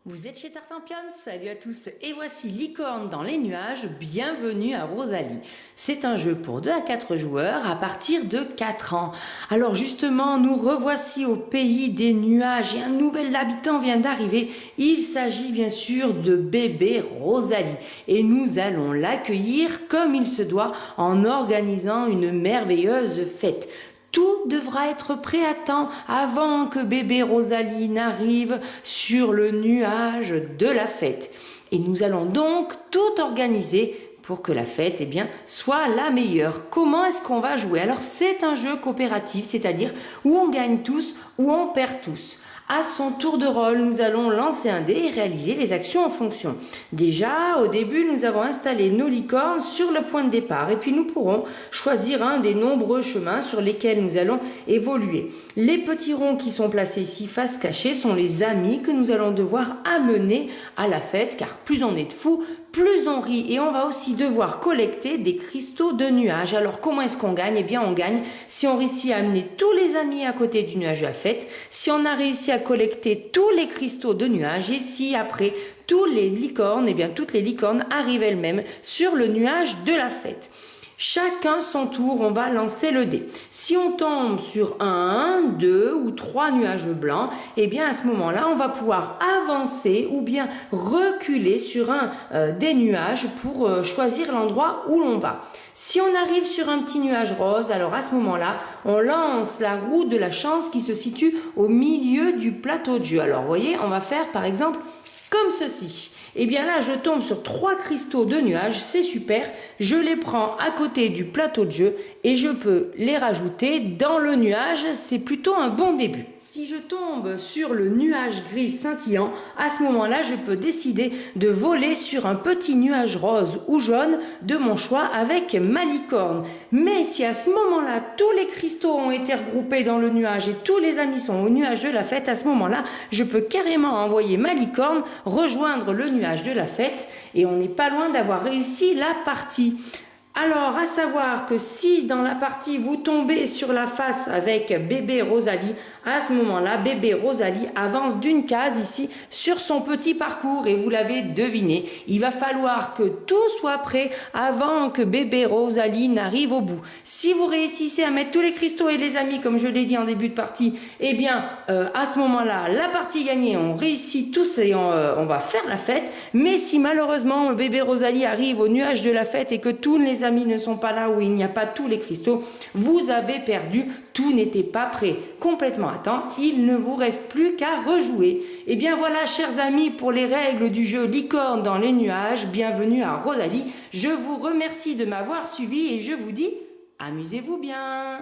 Vous êtes chez Tartampion, salut à tous et voici Licorne dans les nuages, bienvenue à Rosalie. C'est un jeu pour 2 à 4 joueurs à partir de 4 ans. Alors justement, nous revoici au pays des nuages et un nouvel habitant vient d'arriver. Il s'agit bien sûr de bébé Rosalie et nous allons l'accueillir comme il se doit en organisant une merveilleuse fête. Tout devra être prêt à temps avant que bébé Rosalie n'arrive sur le nuage de la fête. Et nous allons donc tout organiser pour que la fête soit la meilleure. Comment est-ce qu'on va jouer? Alors c'est un jeu coopératif, c'est-à-dire où on gagne tous, où on perd tous. À son tour de rôle, nous allons lancer un dé et réaliser les actions en fonction. Déjà, au début, nous avons installé nos licornes sur le point de départ et puis nous pourrons choisir un des nombreux chemins sur lesquels nous allons évoluer. Les petits ronds qui sont placés ici face cachée sont les amis que nous allons devoir amener à la fête, car plus on est de fous, plus on rit, et on va aussi devoir collecter des cristaux de nuages. Alors comment est-ce qu'on gagne? On gagne si on réussit à amener tous les amis à côté du nuage de la fête, si on a réussi à collecter tous les cristaux de nuages, et si après toutes les licornes arrivent elles-mêmes sur le nuage de la fête. Chacun son tour, on va lancer le dé. Si on tombe sur 1, 2 ou 3 nuages blancs, à ce moment-là, on va pouvoir avancer ou bien reculer sur un des nuages pour choisir l'endroit où l'on va. Si on arrive sur un petit nuage rose, alors à ce moment-là, on lance la roue de la chance qui se situe au milieu du plateau de jeu. Alors, vous voyez, on va faire par exemple comme ceci. Là, je tombe sur 3 cristaux de nuages, c'est super. Je les prends à côté du plateau de jeu et je peux les rajouter dans le nuage. C'est plutôt un bon début. Si je tombe sur le nuage gris scintillant, à ce moment-là, je peux décider de voler sur un petit nuage rose ou jaune de mon choix avec ma licorne. Mais si à ce moment-là, tous les cristaux ont été regroupés dans le nuage et tous les amis sont au nuage de la fête, à ce moment-là, je peux carrément envoyer ma licorne rejoindre le nuage de la fête et on n'est pas loin d'avoir réussi la partie. Alors, à savoir que si dans la partie vous tombez sur la face avec bébé Rosalie, à ce moment-là, bébé Rosalie avance d'une case ici sur son petit parcours et vous l'avez deviné, il va falloir que tout soit prêt avant que bébé Rosalie n'arrive au bout. Si vous réussissez à mettre tous les cristaux et les amis, comme je l'ai dit en début de partie, à ce moment-là, la partie est gagnée, on réussit tous et on va faire la fête. Mais si malheureusement bébé Rosalie arrive au nuage de la fête et que tous les amis ne sont pas là, où il n'y a pas tous les cristaux, vous avez perdu, tout n'était pas prêt complètement à temps, il ne vous reste plus qu'à rejouer. Voilà, chers amis, pour les règles du jeu Licorne dans les nuages, bienvenue à Rosalie. Je vous remercie de m'avoir suivi et je vous dis, amusez-vous bien.